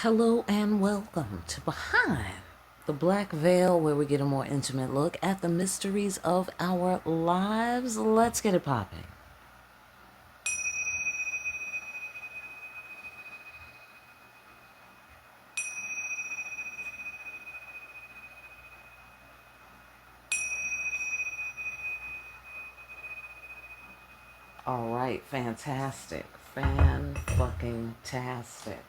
Hello and welcome to Behind the Black Veil, where we get a more intimate look at the mysteries of our lives. Let's get it popping. All right, fantastic. Fan-fucking-tastic.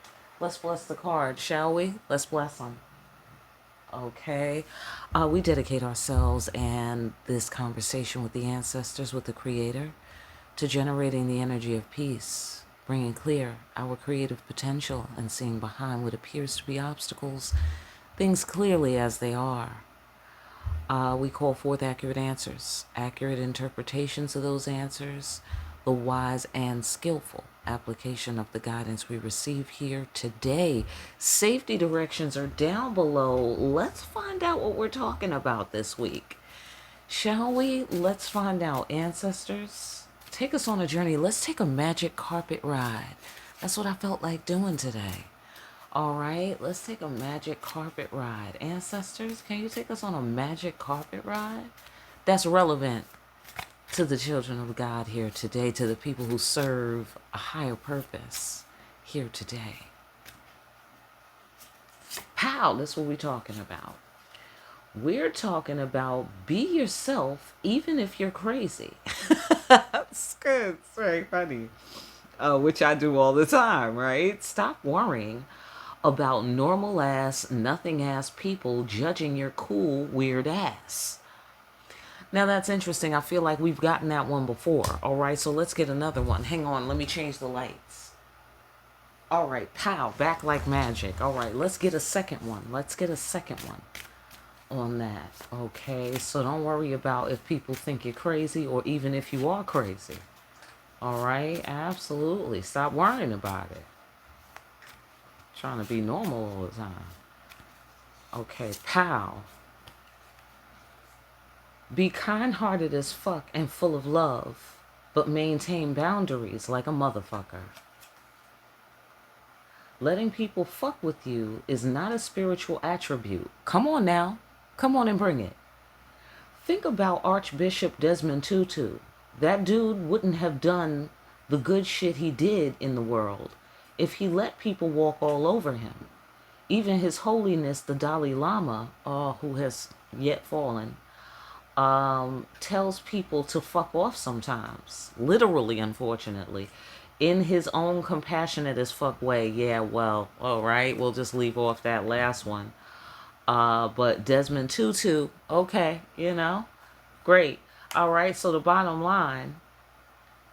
Let's bless the card, shall we? Let's bless them. Okay. We dedicate ourselves and this conversation with the ancestors, with the Creator, to generating the energy of peace, bringing clear our creative potential and seeing behind what appears to be obstacles, things clearly as they are. We call forth accurate answers, accurate interpretations of those answers, the wise and skillful application of the guidance we receive here today. Safety directions are down below. Let's find out what we're talking about this week. Shall we? Let's find out. Ancestors, take us on a journey. Let's take a magic carpet ride. That's what I felt like doing today. All right, let's take a magic carpet ride. Ancestors, can you take us on a magic carpet ride? That's relevant to the children of God here today, to the people who serve a higher purpose here today. Pow, that's what we're talking about. We're talking about be yourself even if you're crazy. That's good. It's very funny. Which I do all the time, right? Stop worrying about normal ass, nothing ass people judging your cool, weird ass. Now that's interesting. I feel like we've gotten that one before. All right, so let's get another one. Hang on, let me change the lights. All right, pow, back like magic. All right, let's get a second one. Let's get a second one on that. Okay, so don't worry about if people think you're crazy or even if you are crazy. All right, absolutely. Stop worrying about it. Trying to be normal all the time. Okay, pow. Be kind-hearted as fuck and full of love, but maintain boundaries like a motherfucker. Letting people fuck with you is not a spiritual attribute. Come on now. Come on and bring it. Think about Archbishop Desmond Tutu. That dude wouldn't have done the good shit he did in the world if he let people walk all over him. Even His Holiness the Dalai Lama, who has yet fallen, tells people to fuck off sometimes. Literally, unfortunately. In his own compassionate as fuck way. Yeah, well, all right, we'll just leave off that last one. But Desmond Tutu, okay, great. All right, so the bottom line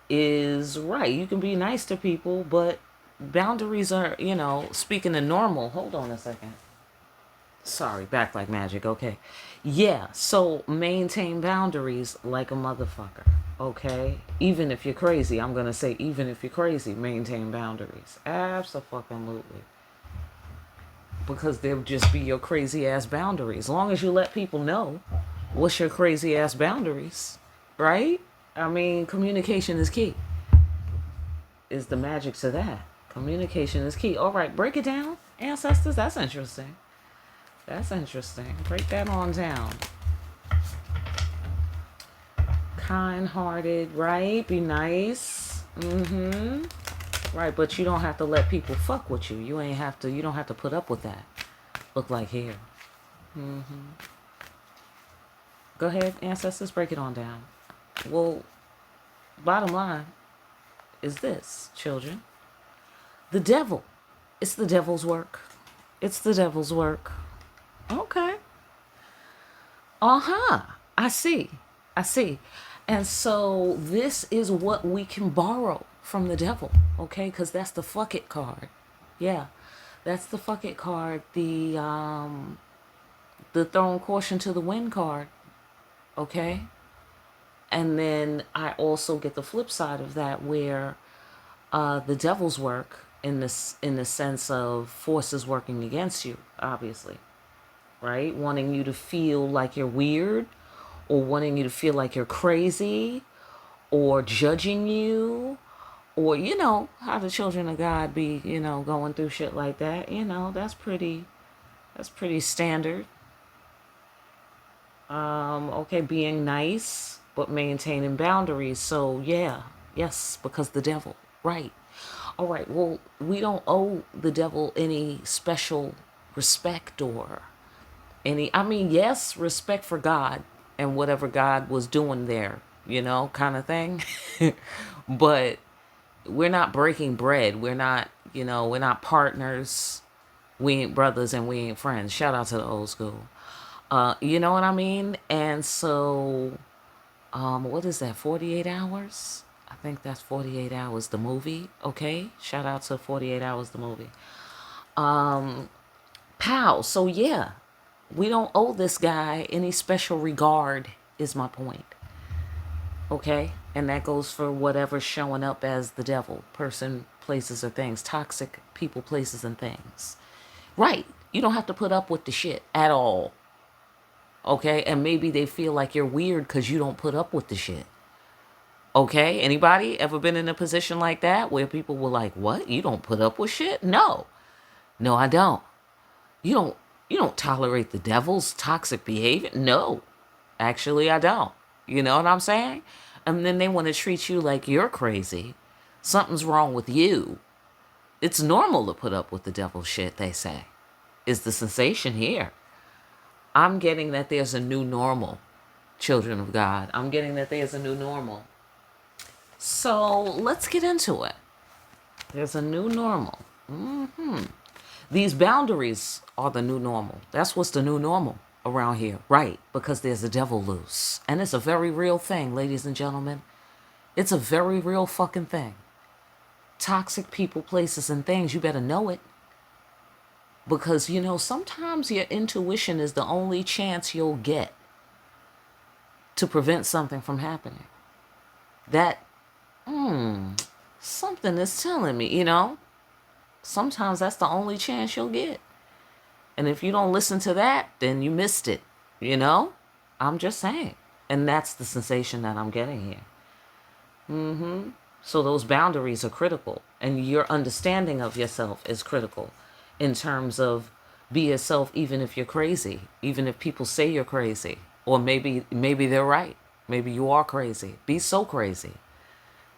is, right, you can be nice to people, but boundaries are, speaking of normal. Hold on a second. Sorry, back like magic. Okay. Yeah, so maintain boundaries like a motherfucker. Okay? Even if you're crazy, I'm going to say, even if you're crazy, maintain boundaries. Absolutely. Because they'll just be your crazy ass boundaries. As long as you let people know what's your crazy ass boundaries, right? I mean, communication is key. Is the magic to that. Communication is key. All right, break it down, ancestors. That's interesting. That's interesting. Break that on down. Kind-hearted, right? Be nice. Right, but you don't have to let people fuck with you. You don't have to put up with that. Look like here. Go ahead, ancestors, break it on down. Well, bottom line is this, children. The devil. It's the devil's work. It's the devil's work. Okay. I see. And so this is what we can borrow from the devil, okay? Because that's the fuck it card. Yeah, that's the fuck it card. The throwing caution to the wind card, okay? And then I also get the flip side of that, where the devil's work in the sense of forces working against you, obviously. Right? Wanting you to feel like you're weird, or wanting you to feel like you're crazy, or judging you, Or, how the children of God be, going through shit like that. That's pretty standard. Okay, being nice, but maintaining boundaries. So, yeah, yes, because the devil, right. All right, well, we don't owe the devil any special respect or yes, respect for God and whatever God was doing there, kind of thing. But we're not breaking bread. We're not partners. We ain't brothers and we ain't friends. Shout out to the old school. You know what I mean? And so, what is that? 48 hours? I think that's 48 hours, the movie. Okay. Shout out to 48 hours, the movie. Pow. So yeah, we don't owe this guy any special regard, is my point. Okay? And that goes for whatever's showing up as the devil, person, places, or things, toxic people, places, and things. Right. You don't have to put up with the shit at all. Okay? And maybe they feel like you're weird because you don't put up with the shit. Okay? Anybody ever been in a position like that where people were like, what? You don't put up with shit? No. No, I don't. You don't tolerate the devil's toxic behavior? No. Actually, I don't. You know what I'm saying? And then they want to treat you like you're crazy. Something's wrong with you. It's normal to put up with the devil's shit, they say. Is the sensation here. I'm getting that there's a new normal, children of God. I'm getting that there's a new normal. So let's get into it. There's a new normal. These boundaries are the new normal. That's what's the new normal around here. Right. Because there's a devil loose. And it's a very real thing, ladies and gentlemen. It's a very real fucking thing. Toxic people, places, and things. You better know it. Because, sometimes your intuition is the only chance you'll get to prevent something from happening. That, something is telling me, sometimes that's the only chance you'll get. And if you don't listen to that, then you missed it, I'm just saying. And that's the sensation that I'm getting here. So those boundaries are critical. And your understanding of yourself is critical in terms of be yourself even if you're crazy, even if people say you're crazy. Or maybe they're right. Maybe you are crazy. Be so crazy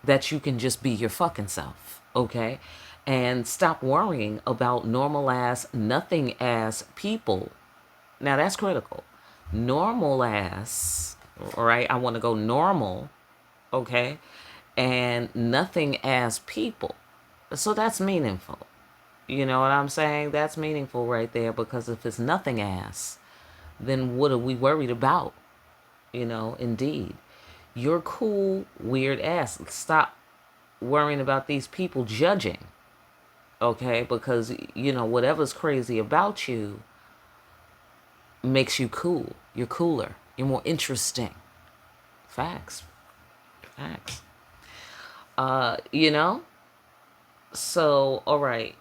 that you can just be your fucking self, okay? And stop worrying about normal ass, nothing ass people. Now that's critical. Normal ass, all right? I want to go normal, okay? And nothing as people. So that's meaningful. You know what I'm saying? That's meaningful right there, because if it's nothing ass, then what are we worried about? Indeed. You're cool, weird ass. Stop worrying about these people judging. Okay? Because, whatever's crazy about you makes you cool. You're cooler. You're more interesting. Facts. So, all right.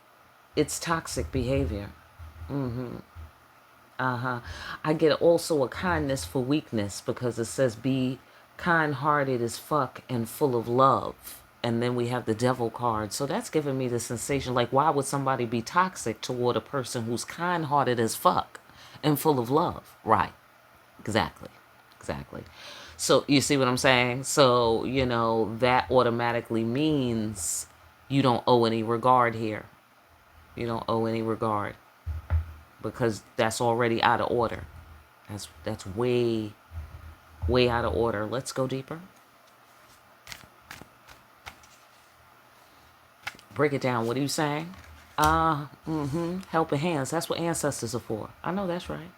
It's toxic behavior. I get also a kindness for weakness, because it says be kind-hearted as fuck and full of love. And then we have the devil card. So that's giving me the sensation, like, why would somebody be toxic toward a person who's kind-hearted as fuck and full of love? Right. Exactly. So you see what I'm saying? So, that automatically means you don't owe any regard here. You don't owe any regard, because that's already out of order. That's way out of order. Let's go deeper. Break it down. What are you saying? Helping hands. That's what ancestors are for. I know that's right.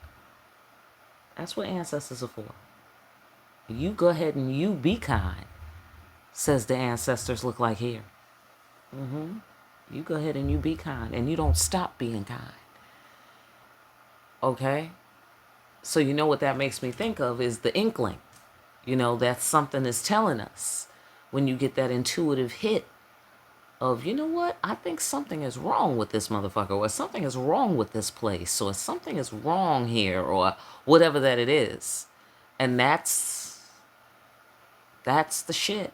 That's what ancestors are for. You go ahead and you be kind, says the ancestors look like here. You go ahead and you be kind, and you don't stop being kind. Okay? So you know what that makes me think of is the inkling. That something is telling us when you get that intuitive hit of, you know what, I think something is wrong with this motherfucker, or something is wrong with this place, or something is wrong here, or whatever that it is. And that's the shit.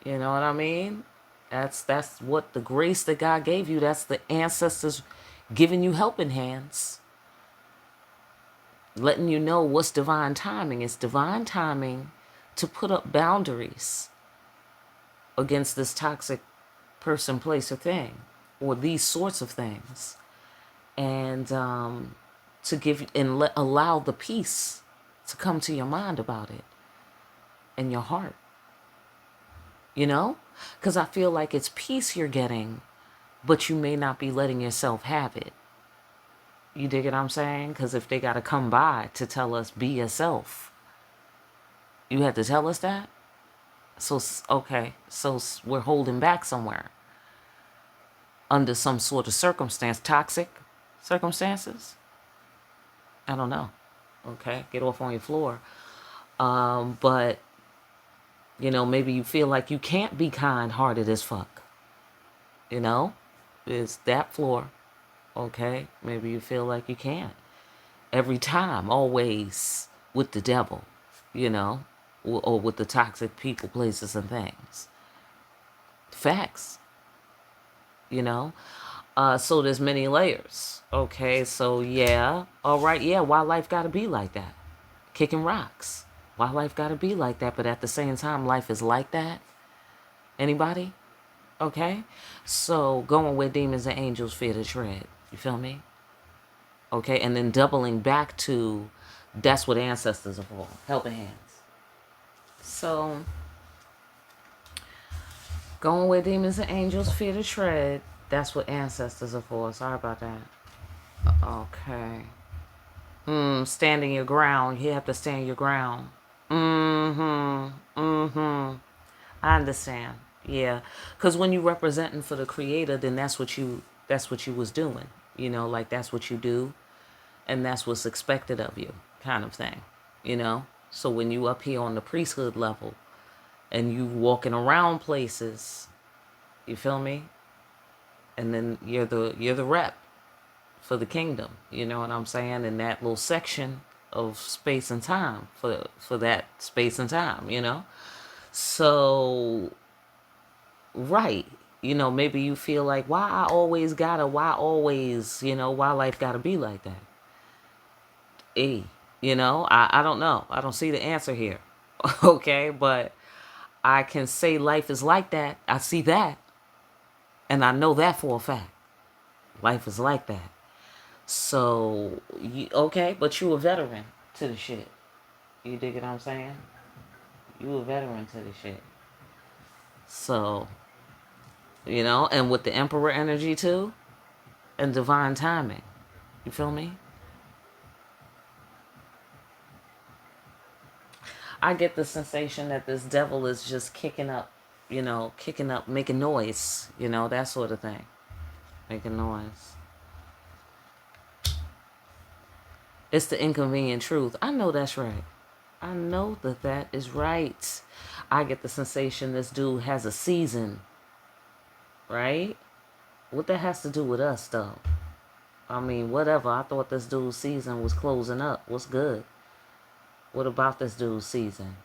You know what I mean? That's what the grace that God gave you. That's the ancestors giving you helping hands, letting you know what's divine timing. It's divine timing to put up boundaries against this toxic person, place, or thing, or these sorts of things, and to give and allow the peace to come to your mind about it and your heart. You know, because I feel like it's peace you're getting, but you may not be letting yourself have it. You dig what I'm saying? Because if they got to come by to tell us be yourself, you had to tell us that. So okay, so we're holding back somewhere under some sort of circumstance, toxic circumstances. I don't know. Okay, get off on your floor. But you know, maybe you feel like you can't be kind-hearted as fuck. You know, it's that floor. Okay, maybe you feel like you can't. Every time, always with the devil, you know, or with the toxic people, places, and things. Facts, you know. So there's many layers. Okay, so yeah, all right, yeah, why life gotta be like that? Kicking rocks. Why life gotta be like that? But at the same time, life is like that. Anybody? Okay, so going where demons and angels fear to tread. You feel me? Okay, and then doubling back to that's what ancestors are for, helping hands. So going where demons and angels fear to tread, that's what ancestors are for. Sorry about that. Okay. Standing your ground. You have to stand your ground. I understand. Yeah. Because when you representing for the creator, then that's what you was doing. You know, like that's what you do. And that's what's expected of you, kind of thing. You know? So when you up here on the priesthood level and you walking around places, you feel me? And then you're the rep for the kingdom. You know what I'm saying? In that little section of space and time for that space and time, you know? So right. You know, maybe you feel like why always, you know, why life gotta be like that. You know, I don't know. I don't see the answer here. Okay, but I can say life is like that. I see that. And I know that for a fact. Life is like that. So, okay, but you a veteran to the shit. You dig what I'm saying? You a veteran to the shit. So, you know, and with the emperor energy too, and divine timing. You feel me? I get the sensation that this devil is just kicking up, you know, making noise, you know, that sort of thing. Making noise. It's the inconvenient truth. I know that's right. I know that is right. I get the sensation this dude has a season, right? What that has to do with us, though? I mean, whatever. I thought this dude's season was closing up. What's good? What about this dude's season?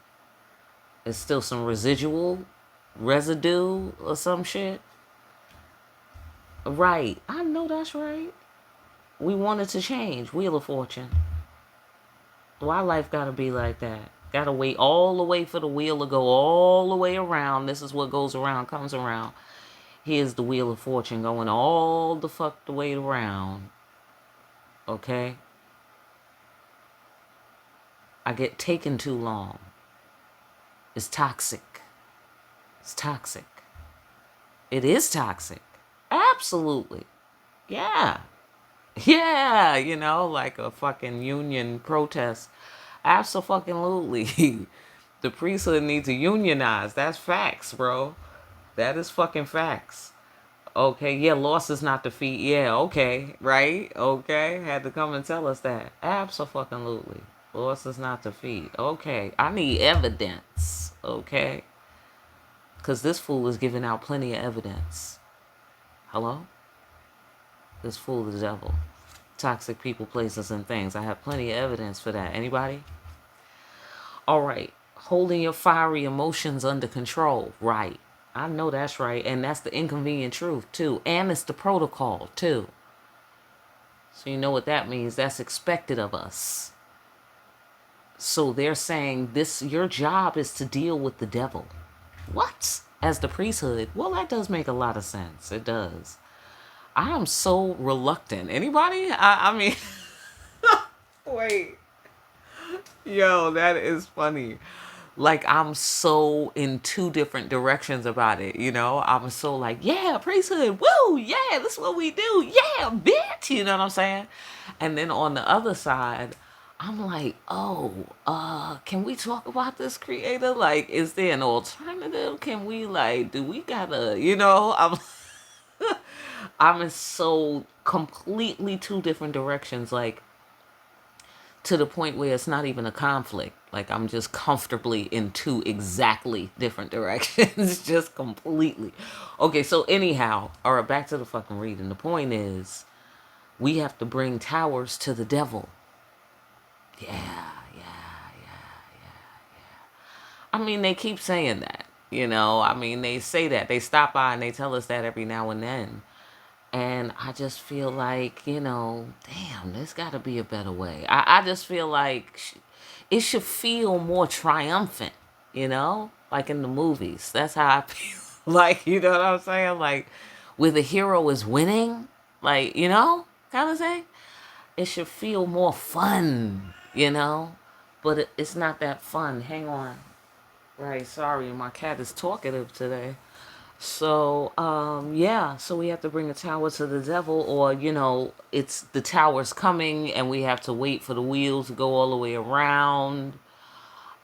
Is still some residue or some shit? Right. I know that's right. We wanted to change. Wheel of Fortune. Why life gotta be like that? Gotta wait all the way for the wheel to go all the way around. This is what goes around, comes around. Here's the Wheel of Fortune going all the fuck the way around. Okay? I get taken too long. It's toxic. It's toxic. It is toxic. Absolutely. Yeah. Yeah, you know, like a fucking union protest. Absolutely. The priesthood needs to unionize. That's facts, bro. That is fucking facts. Okay, yeah, loss is not defeat. Yeah, okay, right? Okay, had to come and tell us that. Absolutely. Loss is not defeat. Okay, I need evidence. Okay? Because this fool is giving out plenty of evidence. Hello? This fool is the devil. Toxic people, places, and things. I have plenty of evidence for that. Anybody? All right. Holding your fiery emotions under control. Right. I know that's right. And that's the inconvenient truth, too. And it's the protocol, too. So you know what that means. That's expected of us. So they're saying this, your job is to deal with the devil. What? As the priesthood? Well, that does make a lot of sense. It does. I am so reluctant. Anybody? I mean, wait. Yo, that is funny. Like, I'm so in two different directions about it, you know? I'm so like, yeah, priesthood, woo, yeah, this is what we do, yeah, bitch, you know what I'm saying? And then on the other side, I'm like, oh, can we talk about this, creator? Like, is there an alternative? Can we, like, do we gotta, you know? I'm in so completely two different directions. Like, to the point where it's not even a conflict. Like, I'm just comfortably in two exactly different directions, just completely. Okay, so anyhow, all right, back to the fucking reading. The point is, we have to bring towers to the devil. Yeah, yeah, yeah. I mean, they keep saying that, you know? I mean, they say that. They stop by and they tell us that every now and then. And I just feel like, you know, damn, there's got to be a better way. I just feel like it should feel more triumphant, you know, like in the movies. That's how I feel. Like, you know what I'm saying? Like, where the hero is winning, like, you know, kind of thing. It should feel more fun, you know, but it's not that fun. Hang on. Right, sorry, my cat is talkative today. So, yeah, so we have to bring the tower to the devil, or, you know, it's the tower's coming and we have to wait for the wheels to go all the way around.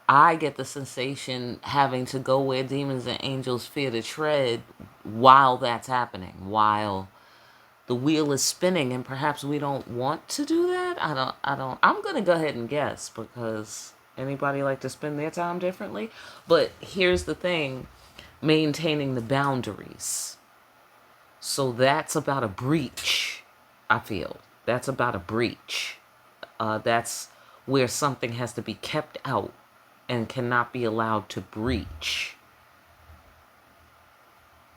I get the sensation having to go where demons and angels fear to tread while that's happening, while the wheel is spinning, and perhaps we don't want to do that. I'm going to go ahead and guess, because anybody like to spend their time differently? But here's the thing, maintaining the boundaries. So that's about a breach, I feel. That's about a breach. That's where something has to be kept out and cannot be allowed to breach.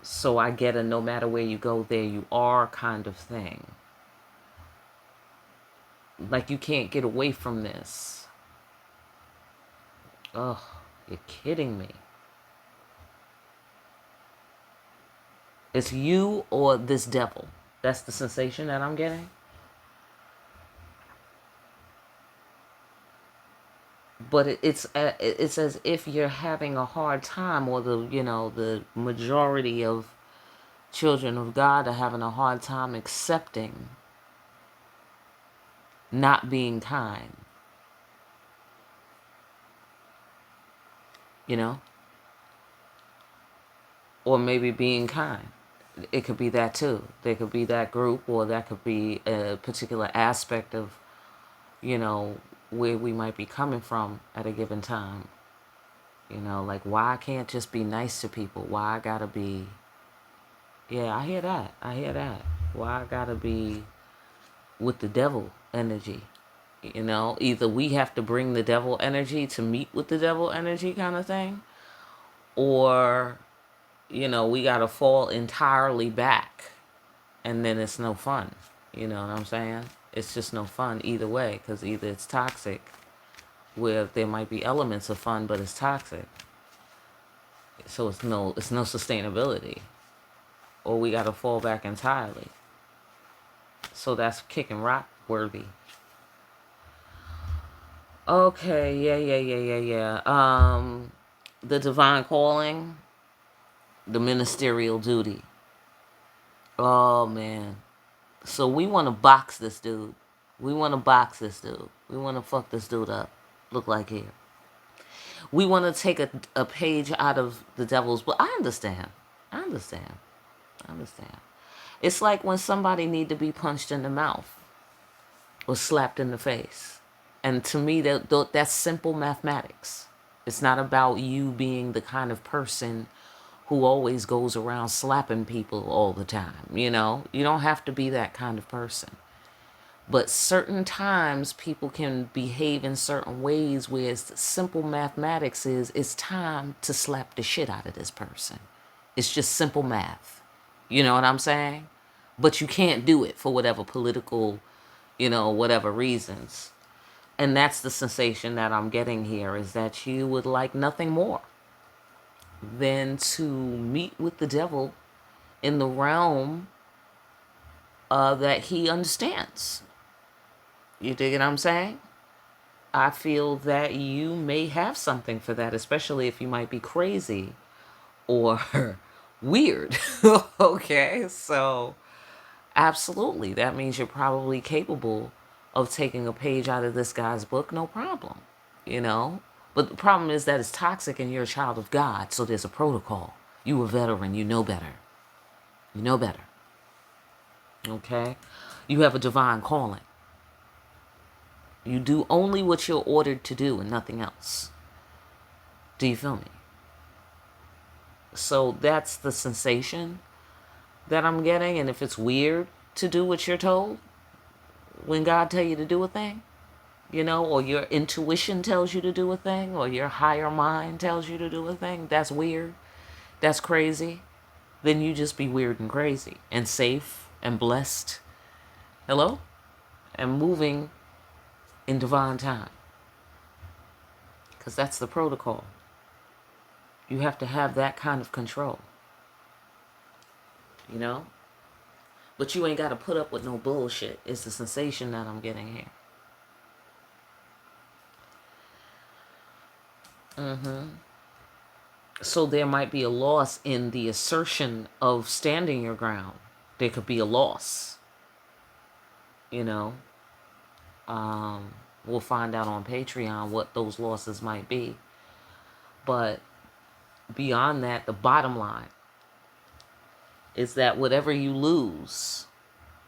So I get a no matter where you go, there you are kind of thing. Like, you can't get away from this. Ugh, you're kidding me. It's you or this devil. That's the sensation that I'm getting. But it's as if you're having a hard time, or the majority of children of God are having a hard time accepting not being kind. You know? Or maybe being kind. It could be that too. There could be that group, or that could be a particular aspect of, where we might be coming from at a given time. Like, why I can't just be nice to people? Why I gotta be... Yeah, I hear that. Why I gotta be with the devil energy? Either we have to bring the devil energy to meet with the devil energy kind of thing, or, we gotta fall entirely back, and then it's no fun. You know what I'm saying? It's just no fun either way, because either it's toxic, where there might be elements of fun, but it's toxic. So it's no sustainability. Or we gotta fall back entirely. So that's kicking rock worthy. Okay, yeah. The divine calling, the ministerial duty. Oh man. So we want to box this dude. We want to fuck this dude up. Look like here. We want to take a page out of the devil's book. I understand. It's like when somebody need to be punched in the mouth or slapped in the face. And to me, that's simple mathematics. It's not about you being the kind of person who always goes around slapping people all the time. You don't have to be that kind of person. But certain times people can behave in certain ways where it's simple mathematics it's time to slap the shit out of this person. It's just simple math. You know what I'm saying? But you can't do it for whatever political, whatever reasons. And that's the sensation that I'm getting here, is that you would like nothing more than to meet with the devil in the realm that he understands. You dig what I'm saying? I feel that you may have something for that, especially if you might be crazy or weird. Okay, so absolutely, that means you're probably capable of taking a page out of this guy's book, no problem, you know? But the problem is that it's toxic and you're a child of God, so there's a protocol. You a veteran, you know better. You know better. Okay? You have a divine calling. You do only what you're ordered to do and nothing else. Do you feel me? So that's the sensation that I'm getting. And if it's weird to do what you're told, when God tell you to do a thing, or your intuition tells you to do a thing, or your higher mind tells you to do a thing, that's weird, that's crazy, then you just be weird and crazy and safe and blessed. Hello? And moving in divine time. Because that's the protocol. You have to have that kind of control. But you ain't got to put up with no bullshit. It's the sensation that I'm getting here. So there might be a loss in the assertion of standing your ground. There could be a loss. We'll find out on Patreon what those losses might be. But beyond that, the bottom line is that whatever you lose,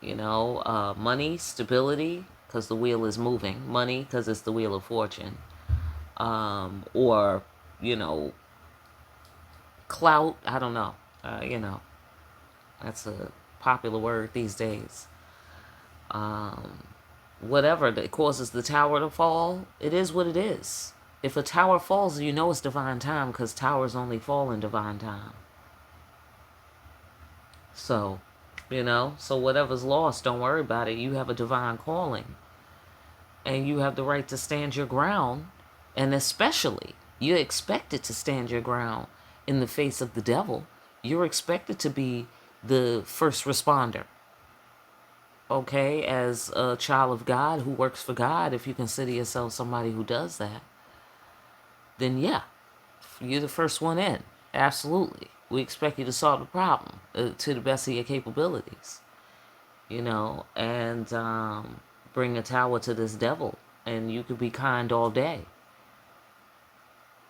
money, stability, because the wheel is moving, money, because it's the wheel of fortune, or, clout, I don't know, that's a popular word these days. Whatever that causes the tower to fall, it is what it is. If a tower falls, it's divine time, because towers only fall in divine time. So, so whatever's lost, don't worry about it. You have a divine calling. And you have the right to stand your ground. And especially, you're expected to stand your ground in the face of the devil. You're expected to be the first responder. Okay, as a child of God who works for God, if you consider yourself somebody who does that, then yeah, you're the first one in. Absolutely. We expect you to solve the problem to the best of your capabilities, and bring a tower to this devil. And you could be kind all day,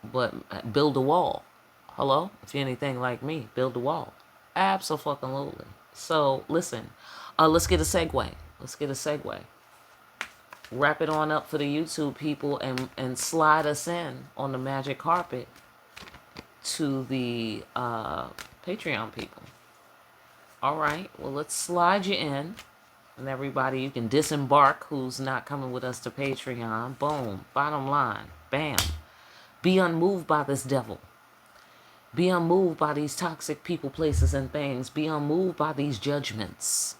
but build a wall. Hello? If you're anything like me, build a wall. Absolutely. So, listen, let's get a segue. Wrap it on up for the YouTube people and slide us in on the magic carpet to the Patreon people. All right, well, let's slide you in. And everybody, you can disembark who's not coming with us to Patreon. Boom. Bottom line. Bam. Be unmoved by this devil. Be unmoved by these toxic people, places, and things. Be unmoved by these judgments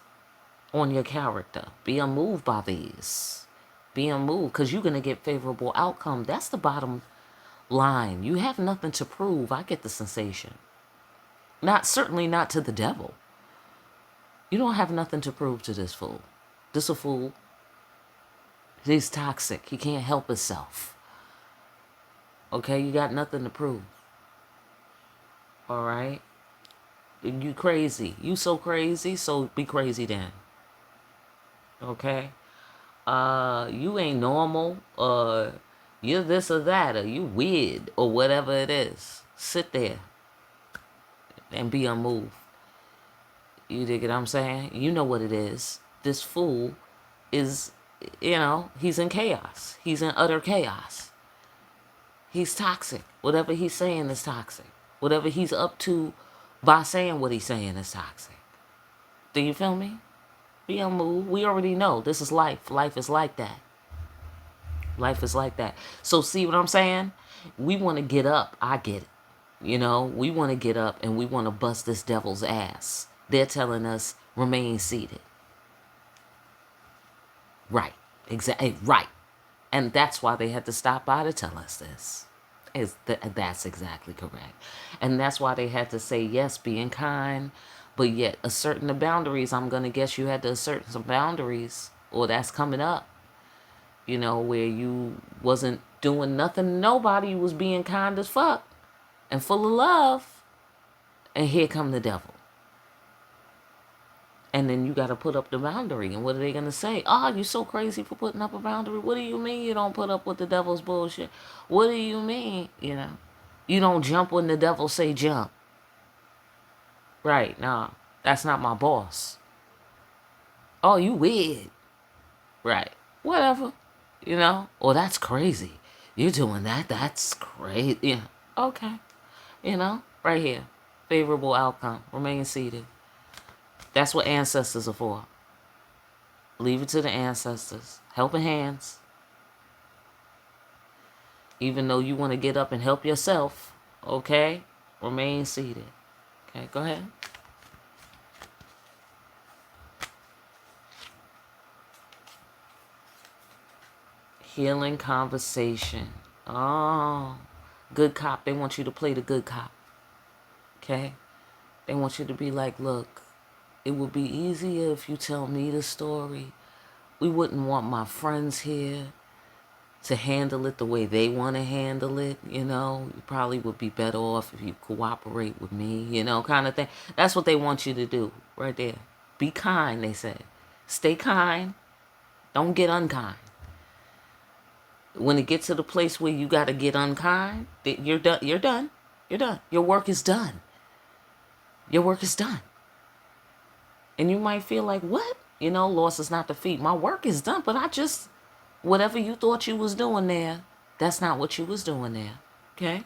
on your character. Be unmoved by these. Be unmoved, because you're going to get favorable outcome. That's the bottom-line. You have nothing to prove. I get the sensation. Certainly not to the devil. You don't have nothing to prove to this fool. This a fool. He's toxic. He can't help himself. Okay, you got nothing to prove. All right? You crazy. You so crazy, so be crazy then. Okay? You ain't normal, or you're this or that, or you weird, or whatever it is. Sit there and be unmoved. You dig what I'm saying? You know what it is. This fool is, he's in chaos. He's in utter chaos. He's toxic. Whatever he's saying is toxic. Whatever he's up to by saying what he's saying is toxic. Do you feel me? Be unmoved. We already know this is life. Life is like that. Life is like that. So see what I'm saying? We want to get up. I get it. You know, we want to get up and we want to bust this devil's ass. They're telling us remain seated. Right. Exactly. Right. And that's why they had to stop by to tell us this. That's exactly correct. And that's why they had to say, yes, being kind, but yet asserting the boundaries. I'm going to guess you had to assert some boundaries, or that's coming up, you know, where you wasn't doing nothing to nobody. You was being kind as fuck and full of love. And here come the devil. And then you got to put up the boundary. And what are they going to say? Oh, you're so crazy for putting up a boundary. What do you mean you don't put up with the devil's bullshit? What do you mean? You know, you don't jump when the devil say jump. Right. Nah, that's not my boss. Oh, you weird. Right. Whatever. You know, or that's crazy. You're doing that. That's crazy. Yeah. Okay. You know, right here. Favorable outcome. Remain seated. That's what ancestors are for. Leave it to the ancestors. Helping hands. Even though you want to get up and help yourself, okay? Remain seated. Okay, go ahead. Healing conversation. Oh, good cop. They want you to play the good cop. Okay? They want you to be like, look, it would be easier if you tell me the story. We wouldn't want my friends here to handle it the way they want to handle it, you know. You probably would be better off if you cooperate with me, you know, kind of thing. That's what they want you to do right there. Be kind, they say. Stay kind. Don't get unkind. When it gets to the place where you got to get unkind, you're done. You're done. You're done. Your work is done. Your work is done. And you might feel like, what? You know, loss is not defeat. My work is done, but whatever you thought you was doing there, that's not what you was doing there. Okay?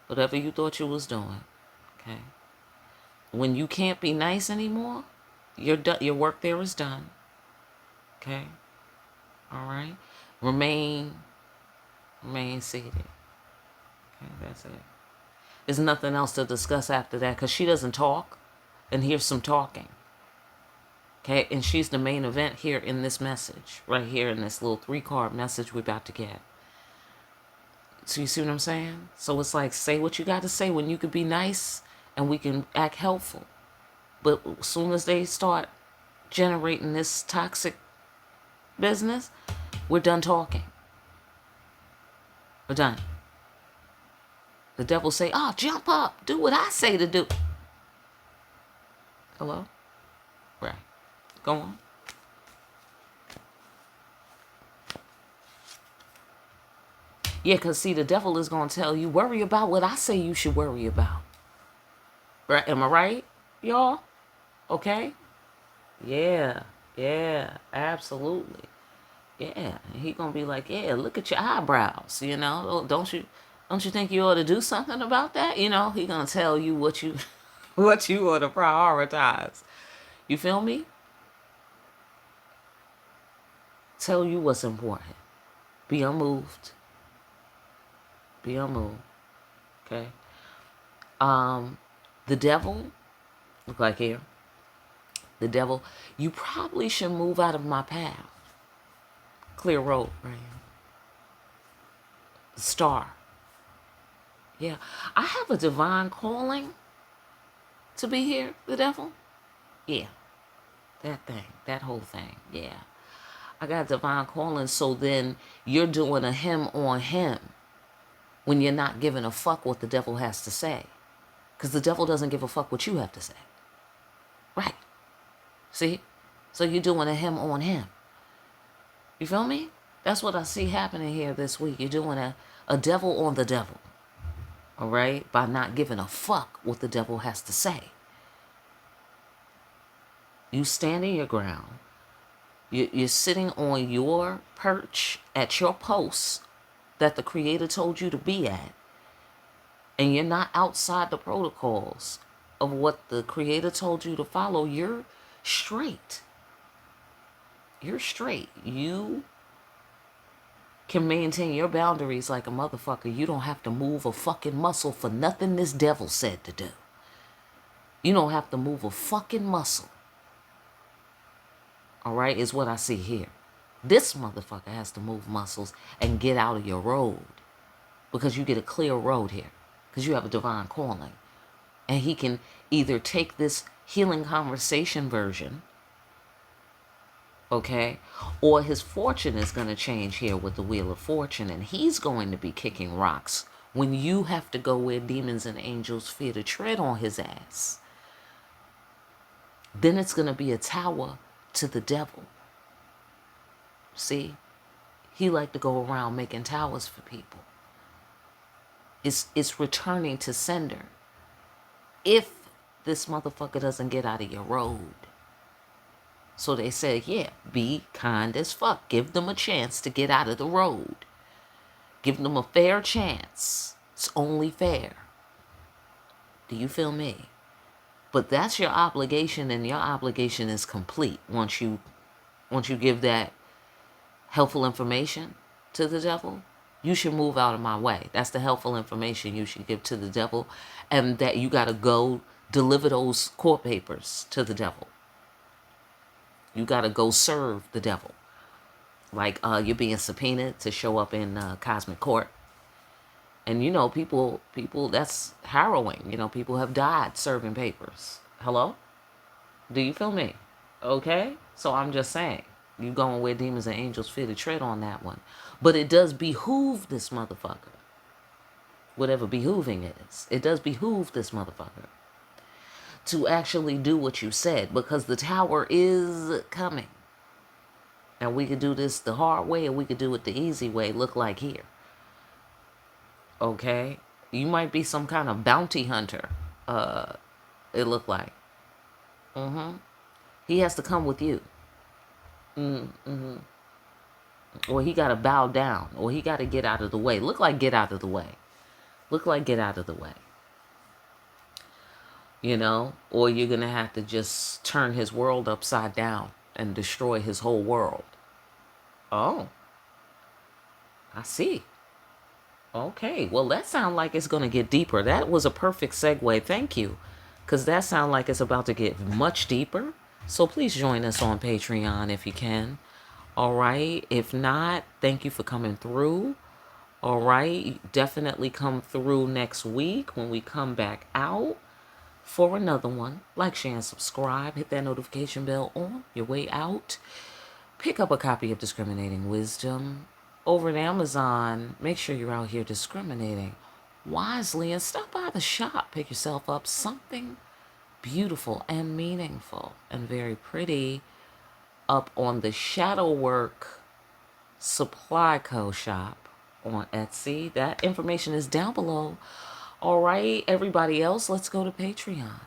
Whatever you thought you was doing. Okay? When you can't be nice anymore, you're done. Your work there is done. Okay? All right? Remain seated. Okay, that's it. There's nothing else to discuss after that because she doesn't talk, and here's some talking. Okay, and she's the main event here in this message, right here in this little 3-card message we're about to get. So you see what I'm saying? So it's like, say what you got to say when you could be nice and we can act helpful. But as soon as they start generating this toxic business, we're done talking. We're done. The devil say, oh, jump up. Do what I say to do. Hello? Right. Go on. Yeah, because see, the devil is going to tell you, worry about what I say you should worry about. Right? Am I right, y'all? Okay? Yeah. Yeah. Absolutely. Yeah. And he going to be like, yeah, look at your eyebrows. You know, don't you think you ought to do something about that? You know, he going to tell you what you ought to prioritize. You feel me? Tell you what's important. Be unmoved. Be unmoved. Okay? The devil, look like here. The devil, you probably should move out of my path. Clear road right here. The star. Yeah. I have a divine calling to be here, the devil. Yeah. That thing. That whole thing. Yeah. I got divine calling, so then you're doing a him on him when you're not giving a fuck what the devil has to say. Because the devil doesn't give a fuck what you have to say. Right. See? So you're doing a him on him. You feel me? That's what I see happening here this week. You're doing a devil on the devil. All right? By not giving a fuck what the devil has to say. You standing your ground. You're sitting on your perch at your post that the Creator told you to be at. And you're not outside the protocols of what the Creator told you to follow. You're straight. You're straight. You can maintain your boundaries like a motherfucker, you don't have to move a fucking muscle for nothing this devil said to do. You don't have to move a fucking muscle. All right, is what I see here. This motherfucker has to move muscles and get out of your road, because you get a clear road here, because you have a divine calling. And he can either take this healing conversation version, okay, or his fortune is going to change here with the Wheel of Fortune, and he's going to be kicking rocks when you have to go where demons and angels fear to tread on his ass. Then it's going to be a tower to the devil. See, he like to go around making towers for people. It's returning to sender if this motherfucker doesn't get out of your road. So they said, yeah, be kind as fuck. Give them a chance to get out of the road. Give them a fair chance. It's only fair. Do you feel me? But that's your obligation, and your obligation is complete once you give that helpful information to the devil. You should move out of my way. That's the helpful information you should give to the devil, and that you got to go deliver those court papers to the devil. You got to go serve the devil. Like you're being subpoenaed to show up in cosmic court. And, you know, people, that's harrowing. You know, people have died serving papers. Hello? Do you feel me? Okay? So I'm just saying, you going where demons and angels fear to tread on that one. But it does behoove this motherfucker. Whatever behooving is. It does behoove this motherfucker to actually do what you said, because the tower is coming. And we could do this the hard way, or we could do it the easy way. Look like here. Okay? You might be some kind of bounty hunter. It looked like. He has to come with you. Or he got to bow down. Or he got to get out of the way. Look like get out of the way. Look like get out of the way. You know? Or you're going to have to just turn his world upside down and destroy his whole world. Oh. I see. Okay. Well, that sounds like it's going to get deeper. That was a perfect segue. Thank you. Because that sounds like it's about to get much deeper. So please join us on Patreon if you can. All right. If not, thank you for coming through. All right. Definitely come through next week when we come back out for another one. Like, share, and subscribe. Hit that notification bell on your way out. Pick up a copy of Discriminating Wisdom over at Amazon. Make sure you're out here discriminating wisely, and stop by the shop. Pick yourself up something beautiful and meaningful and very pretty up on the Shadow Work Supply Co. shop on Etsy. That information is down below. All right, everybody else, let's go to Patreon.